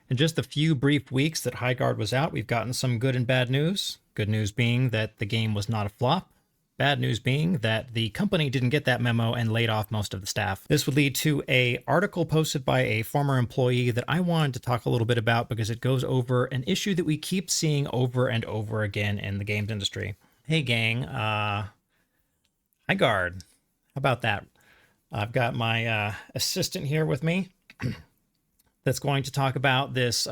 In just the few brief weeks that Highguard was out, we've gotten some good and bad news. Good news being that the game was not a flop. Bad news being that the company didn't get that memo and laid off most of the staff. This would lead to an article posted by a former employee that I wanted to talk a little bit about because it goes over an issue that we keep seeing over and over again in the games industry. Hey gang, Highguard, how about that? I've got my assistant here with me that's going to talk about this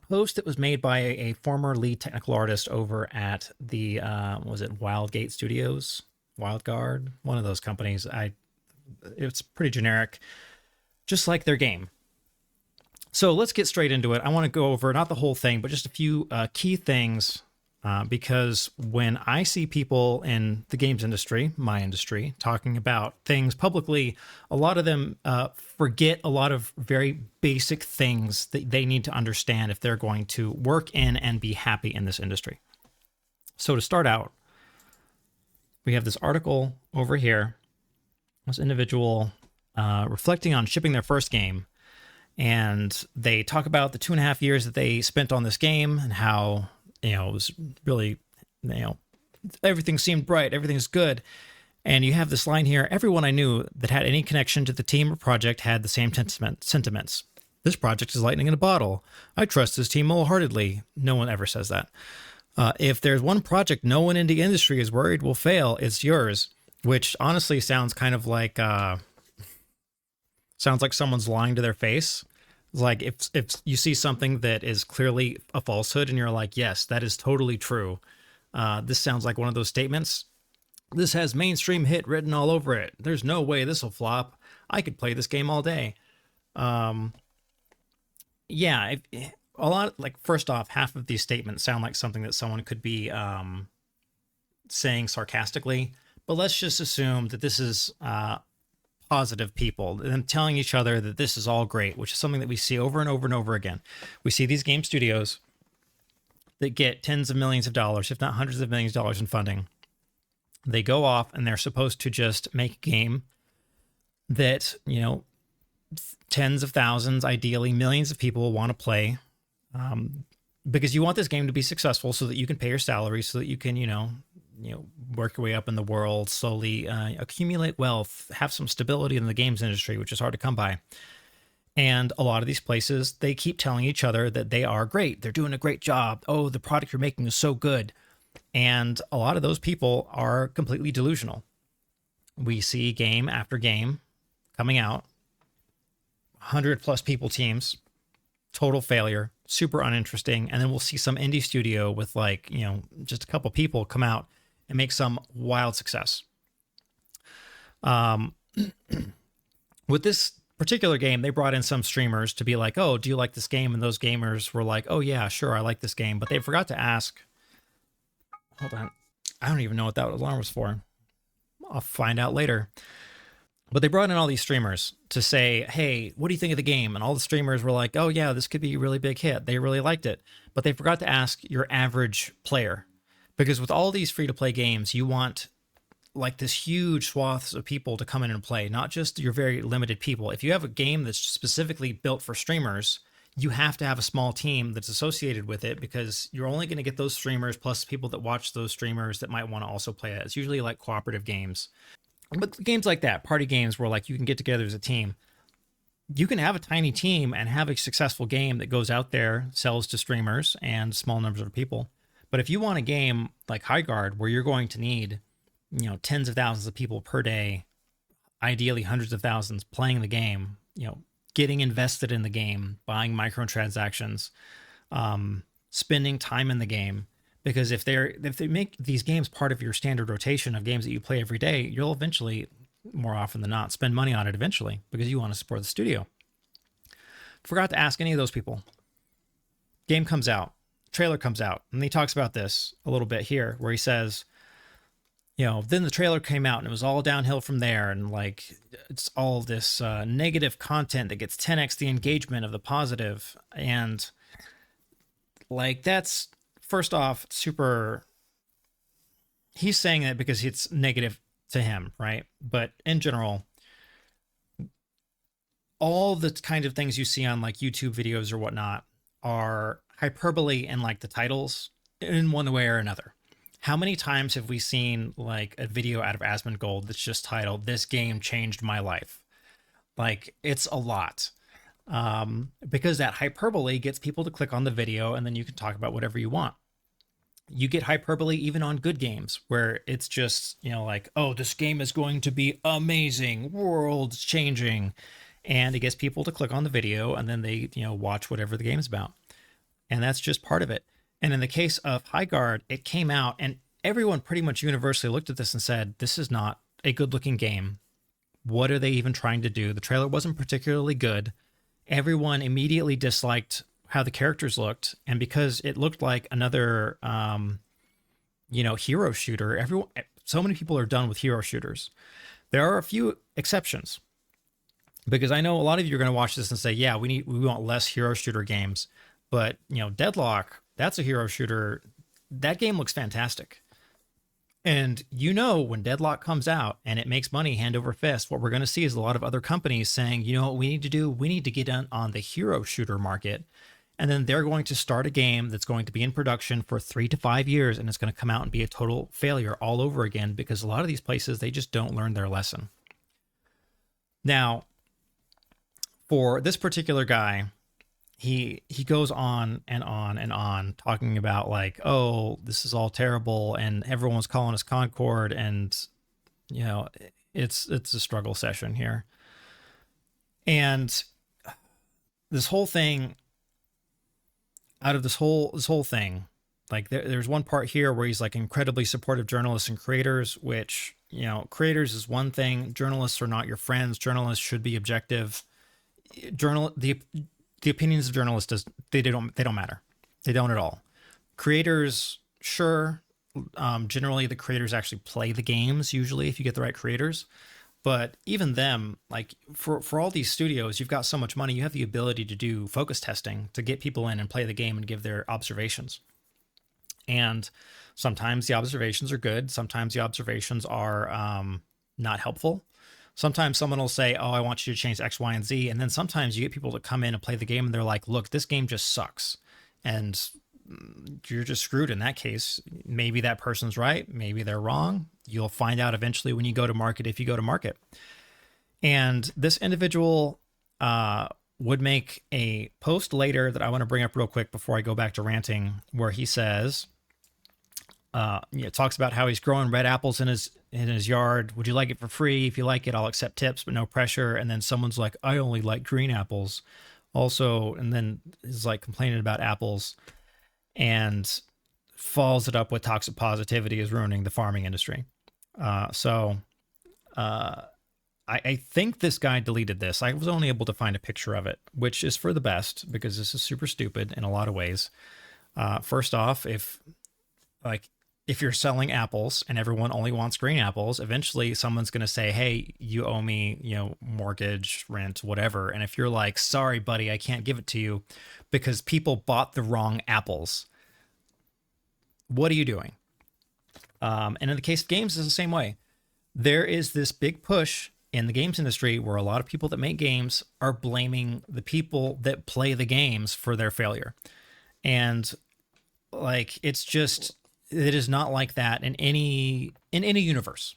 post that was made by a former lead technical artist over at the was it Wildgate Studios, Wildguard, one of those companies. It's pretty generic, just like their game. So let's get straight into it. I want to go over not the whole thing, but just a few key things. Because when I see people in the games industry, my industry, talking about things publicly, a lot of them forget a lot of very basic things that they need to understand if they're going to work in and be happy in this industry. So to start out, we have this article over here, this individual reflecting on shipping their first game. And they talk about the 2.5 years that they spent on this game and how it was really, everything seemed bright, everything's good. And you have this line here: everyone I knew that had any connection to the team or project had the same sentiments. This project is lightning in a bottle. I trust this team wholeheartedly. No one ever says that. If there's one project no one in the industry is worried will fail, it's yours. Which honestly sounds kind of like, sounds like someone's lying to their face. Like if you see something that is clearly a falsehood and you're like, yes, that is totally true. This sounds like one of those statements. This has mainstream hit written all over it. There's no way this will flop. I could play this game all day. Yeah, a lot, like, first off, half of these statements sound like something that someone could be saying sarcastically. But let's just assume that this is positive people, them telling each other that this is all great, which is something that we see over and over and over again. We see these game studios that get tens of millions of dollars, if not hundreds of millions of dollars in funding. They go off and they're supposed to just make a game that, tens of thousands, ideally millions of people will want to play, because you want this game to be successful so that you can pay your salary, so that you can, work your way up in the world, slowly accumulate wealth, have some stability in the games industry, which is hard to come by. And a lot of these places, they keep telling each other that they are great. They're doing a great job. Oh, the product you're making is so good. And a lot of those people are completely delusional. We see game after game coming out, 100+ people teams, total failure, super uninteresting. And then we'll see some indie studio with just a couple people come out and make some wild success. With this particular game, they brought in some streamers to be like, oh, do you like this game? And those gamers were like, oh yeah, sure, I like this game. But they forgot to ask, hold on, I don't even know what that alarm was for. I'll find out later. But they brought in all these streamers to say, hey, what do you think of the game? And all the streamers were like, oh yeah, this could be a really big hit. They really liked it. But they forgot to ask your average player. Because with all these free-to-play games, you want like this huge swaths of people to come in and play, not just your very limited people. If you have a game that's specifically built for streamers, you have to have a small team that's associated with it, because you're only going to get those streamers plus people that watch those streamers that might want to also play it. It's usually like cooperative games. But games like that, party games where like you can get together as a team, you can have a tiny team and have a successful game that goes out there, sells to streamers and small numbers of people. But if you want a game like Highguard, where you're going to need, tens of thousands of people per day, ideally hundreds of thousands playing the game, getting invested in the game, buying microtransactions, spending time in the game, because if they make these games part of your standard rotation of games that you play every day, you'll eventually, more often than not, spend money on it eventually because you want to support the studio. Forgot to ask any of those people. Game comes out. Trailer comes out, and he talks about this a little bit here, where he says, then the trailer came out and it was all downhill from there, and like it's all this negative content that gets 10x the engagement of the positive. And like, that's, first off, super, he's saying that because it's negative to him, right? But in general, all the kind of things you see on like YouTube videos or whatnot, are hyperbole in like the titles in one way or another. How many times have we seen like a video out of Asmongold that's just titled "This game changed my life"? Like it's a lot, because that hyperbole gets people to click on the video, and then you can talk about whatever you want. You get hyperbole even on good games where it's just, like, oh, this game is going to be amazing, world changing. And it gets people to click on the video and then they, watch whatever the game's about. And that's just part of it. And in the case of Highguard, it came out and everyone pretty much universally looked at this and said, this is not a good looking game. What are they even trying to do? The trailer wasn't particularly good. Everyone immediately disliked how the characters looked, and because it looked like another hero shooter, so many people are done with hero shooters. There are a few exceptions, because I know a lot of you are going to watch this and say, yeah, we want less hero shooter games. But Deadlock, that's a hero shooter. That game looks fantastic. And when Deadlock comes out and it makes money hand over fist, what we're going to see is a lot of other companies saying, you know what we need to do? We need to get on the hero shooter market. And then they're going to start a game that's going to be in production for 3 to 5 years, and it's going to come out and be a total failure all over again, because a lot of these places, they just don't learn their lesson. Now, for this particular guy, he goes on and on and on talking about like, oh, this is all terrible, and everyone's calling us Concord, and it's a struggle session here. And this whole thing, out of this whole thing, like there's one part here where he's like incredibly supportive journalists and creators, which, creators is one thing. Journalists are not your friends. Journalists should be objective. The opinions of journalists they don't matter. They don't at all. Creators, sure. Generally the creators actually play the games, usually, if you get the right creators. But even them, like for all these studios, you've got so much money, you have the ability to do focus testing to get people in and play the game and give their observations. And sometimes the observations are good. Sometimes the observations are not helpful. Sometimes someone will say, oh, I want you to change X, Y, and Z. And then sometimes you get people to come in and play the game and they're like, look, this game just sucks. And you're just screwed in that case. Maybe that person's right. Maybe they're wrong. You'll find out eventually when you go to market, if you go to market. And this individual would make a post later that I want to bring up real quick before I go back to ranting, where he says, talks about how he's growing red apples in his yard. Would you like it for free? If you like it, I'll accept tips, but no pressure. And then someone's like, I only like green apples. Also, and then is like complaining about apples, and follows it up with toxic positivity is ruining the farming industry. I think this guy deleted this. I was only able to find a picture of it, which is for the best, because this is super stupid in a lot of ways. First off, if you're selling apples and everyone only wants green apples, eventually someone's going to say, hey, you owe me, mortgage, rent, whatever. And if you're like, sorry, buddy, I can't give it to you because people bought the wrong apples, what are you doing? And in the case of games, it's the same way. There is this big push in the games industry where a lot of people that make games are blaming the people that play the games for their failure. And like, it is not like that in any universe.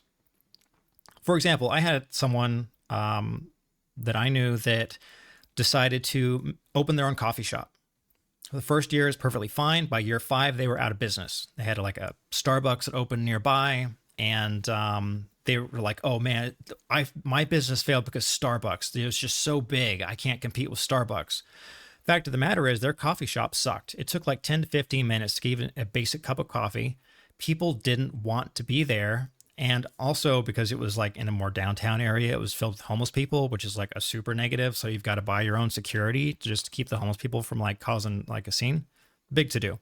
For example, I had someone that I knew that decided to open their own coffee shop. The first year is perfectly fine. By year 5, they were out of business. They had like a Starbucks that opened nearby, and they were like, oh man, my business failed because Starbucks, it was just so big. I can't compete with Starbucks. Fact of the matter is, their coffee shop sucked. It took like 10 to 15 minutes to give a basic cup of coffee. People didn't want to be there. And also because it was like in a more downtown area, it was filled with homeless people, which is like a super negative. So you've got to buy your own security just to keep the homeless people from like causing like a scene. Big to do.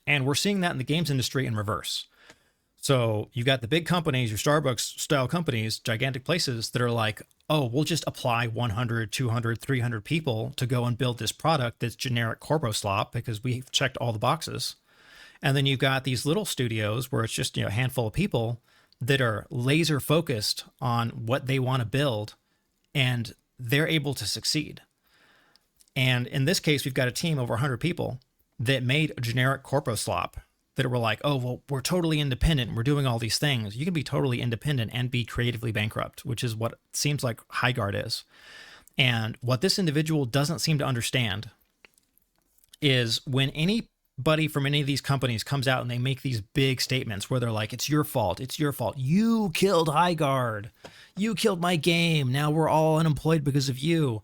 And we're seeing that in the games industry in reverse. So you've got the big companies, your Starbucks style companies, gigantic places that are like, oh, we'll just apply 100, 200, 300 people to go and build this product that's generic corpo slop because we've checked all the boxes. And then you've got these little studios where it's just, a handful of people that are laser focused on what they want to build, and they're able to succeed. And in this case, we've got a team over 100 people that made a generic corpo slop that were like, oh, well, we're totally independent. We're doing all these things. You can be totally independent and be creatively bankrupt, which is what it seems like Highguard is. And what this individual doesn't seem to understand is when anybody from any of these companies comes out and they make these big statements where they're like, it's your fault. It's your fault. You killed Highguard. You killed my game. Now we're all unemployed because of you.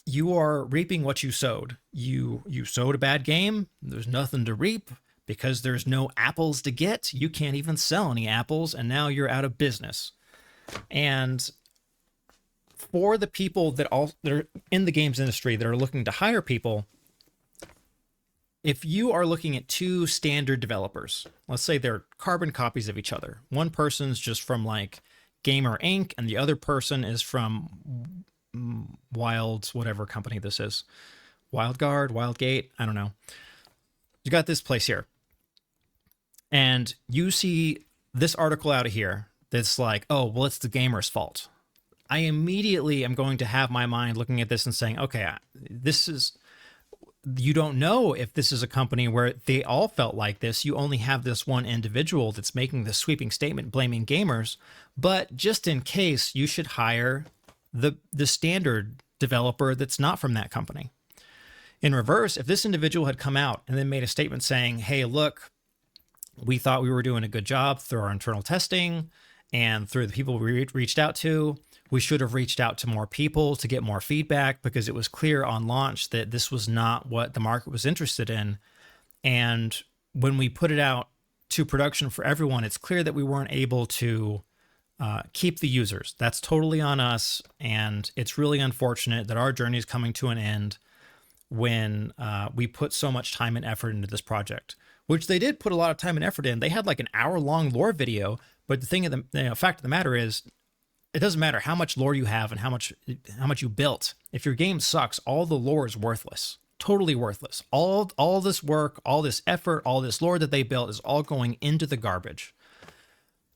You are reaping what you sowed. You sowed a bad game. There's nothing to reap because there's no apples to get. You can't even sell any apples, and now you're out of business. And for the people that are in the games industry that are looking to hire people, if you are looking at two standard developers, let's say they're carbon copies of each other. One person's just from like Gamer Inc. and the other person is from whatever company this is. Wildguard, Wildgate, I don't know. You got this place here. And you see this article out of here that's like, oh, well, it's the gamer's fault. I immediately am going to have my mind looking at this and saying, okay, you don't know if this is a company where they all felt like this. You only have this one individual that's making this sweeping statement blaming gamers. But just in case, you should hire the standard developer that's not from that company. In reverse, if this individual had come out and then made a statement saying, hey, look, we thought we were doing a good job through our internal testing and through the people we reached out to, we should have reached out to more people to get more feedback because it was clear on launch that this was not what the market was interested in. And when we put it out to production for everyone, it's clear that we weren't able to keep the users. That's totally on us. And it's really unfortunate that our journey is coming to an end when we put so much time and effort into this project, which they did put a lot of time and effort in. They had like an hour-long lore video, but the fact of the matter is, it doesn't matter how much lore you have and how much you built. If your game sucks, all the lore is worthless, totally worthless. All this work, all this effort, all this lore that they built is all going into the garbage.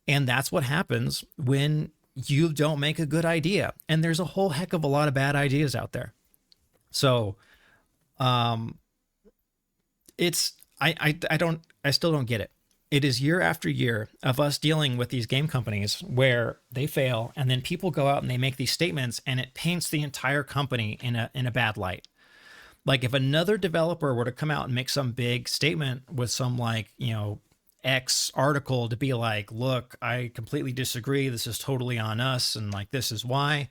And that's what happens when you don't make a good idea. And there's a whole heck of a lot of bad ideas out there. So, I still don't get it. It is year after year of us dealing with these game companies where they fail and then people go out and they make these statements and it paints the entire company in a bad light. Like if another developer were to come out and make some big statement with some X article to be like, look, I completely disagree. This is totally on us. And like, this is why,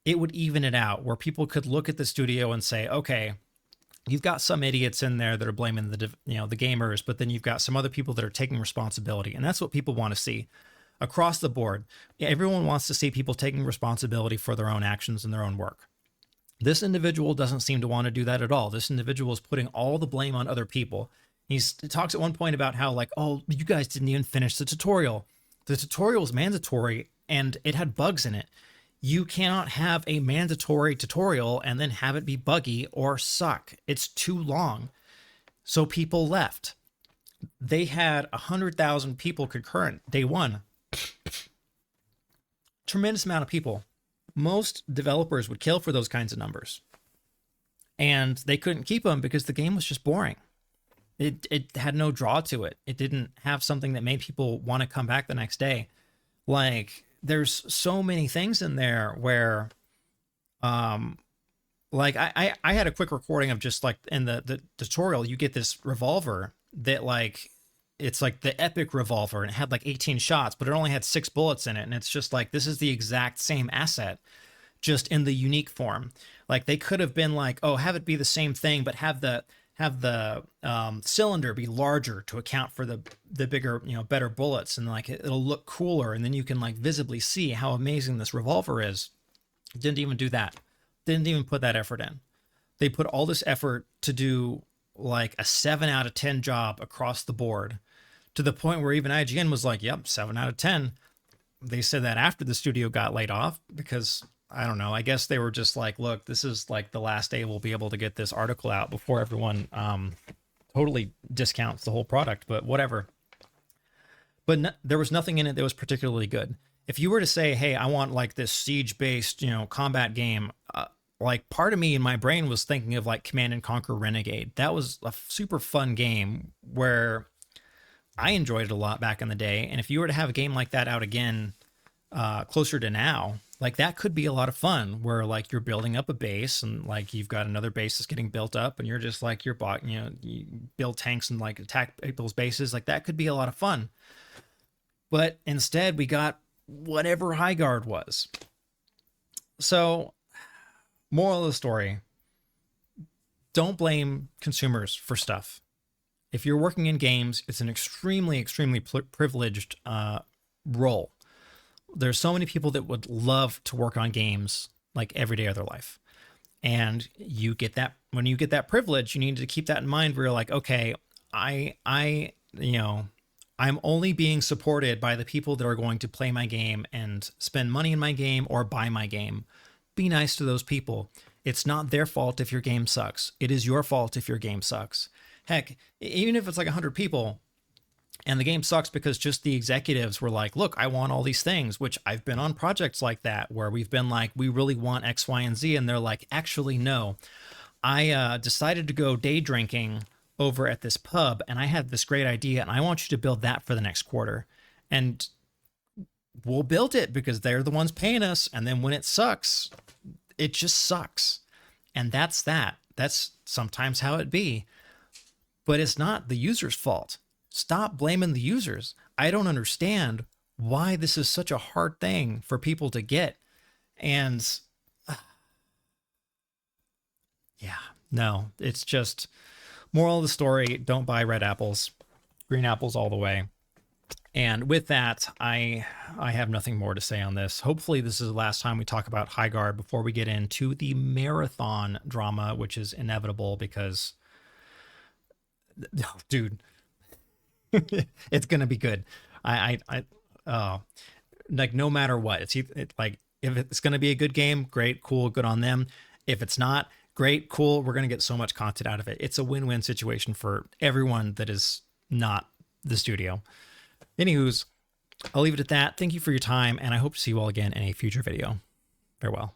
it would even it out where people could look at the studio and say, okay, you've got some idiots in there that are blaming the gamers, but then you've got some other people that are taking responsibility. And that's what people want to see across the board. Everyone wants to see people taking responsibility for their own actions and their own work. This individual doesn't seem to want to do that at all. This individual is putting all the blame on other people. He talks at one point about how like, oh, you guys didn't even finish the tutorial. The tutorial was mandatory and it had bugs in it. You cannot have a mandatory tutorial and then have it be buggy or suck. It's too long. So people left. They had 100,000 people concurrent day one. Tremendous amount of people. Most developers would kill for those kinds of numbers. And they couldn't keep them because the game was just boring. It had no draw to it. It didn't have something that made people want to come back the next day. Like, there's so many things in there where, like I had a quick recording of just like in the tutorial, you get this revolver that like, it's like the epic revolver and it had like 18 shots, but it only had 6 bullets in it. And it's just like, this is the exact same asset, just in the unique form. Like they could have been like, oh, have it be the same thing, but have the cylinder be larger to account for the bigger, better bullets, and like it'll look cooler, and then you can like visibly see how amazing this revolver is. Didn't even do that. Didn't even put that effort in. They put all this effort to do like a 7 out of 10 job across the board, to the point where even IGN was like, yep, 7 out of 10. They said that after the studio got laid off because, I don't know, I guess they were just like, look, this is like the last day we'll be able to get this article out before everyone totally discounts the whole product, but whatever. But there was nothing in it that was particularly good. If you were to say, hey, I want like this siege-based, combat game, like part of me in my brain was thinking of like Command and Conquer Renegade. That was a super fun game where I enjoyed it a lot back in the day. And if you were to have a game like that out again, closer to now, like that could be a lot of fun where like you're building up a base and like you've got another base that's getting built up and you're just like you're bot, you build tanks and like attack people's bases. Like that could be a lot of fun. But instead we got whatever Highguard was. So, moral of the story, don't blame consumers for stuff. If you're working in games, it's an extremely, extremely privileged role. There's so many people that would love to work on games like every day of their life. And you get that when you get that privilege, you need to keep that in mind where you're like, okay, I'm only being supported by the people that are going to play my game and spend money in my game or buy my game. Be nice to those people. It's not their fault if your game sucks. It is your fault if your game sucks. Heck, even if it's like 100 people and the game sucks because just the executives were like, look, I want all these things, which I've been on projects like that where we've been like, we really want X, Y, and Z. And they're like, actually, no. I decided to go day drinking over at this pub and I had this great idea and I want you to build that for the next quarter. And we'll build it because they're the ones paying us. And then when it sucks, it just sucks. And that's that. That's sometimes how it be. But it's not the user's fault. Stop blaming the users. I don't understand why this is such a hard thing for people to get. And yeah, no, it's just moral of the story. Don't buy red apples, green apples all the way. And with that, I have nothing more to say on this. Hopefully this is the last time we talk about Highguard before we get into the marathon drama, which is inevitable because, oh, dude, it's going to be good. Like no matter what, like if it's going to be a good game, great, cool, good on them. If it's not, great, cool, we're going to get so much content out of it. It's a win-win situation for everyone that is not the studio. Anywho's, I'll leave it at that. Thank you for your time, and I hope to see you all again in a future video. Farewell.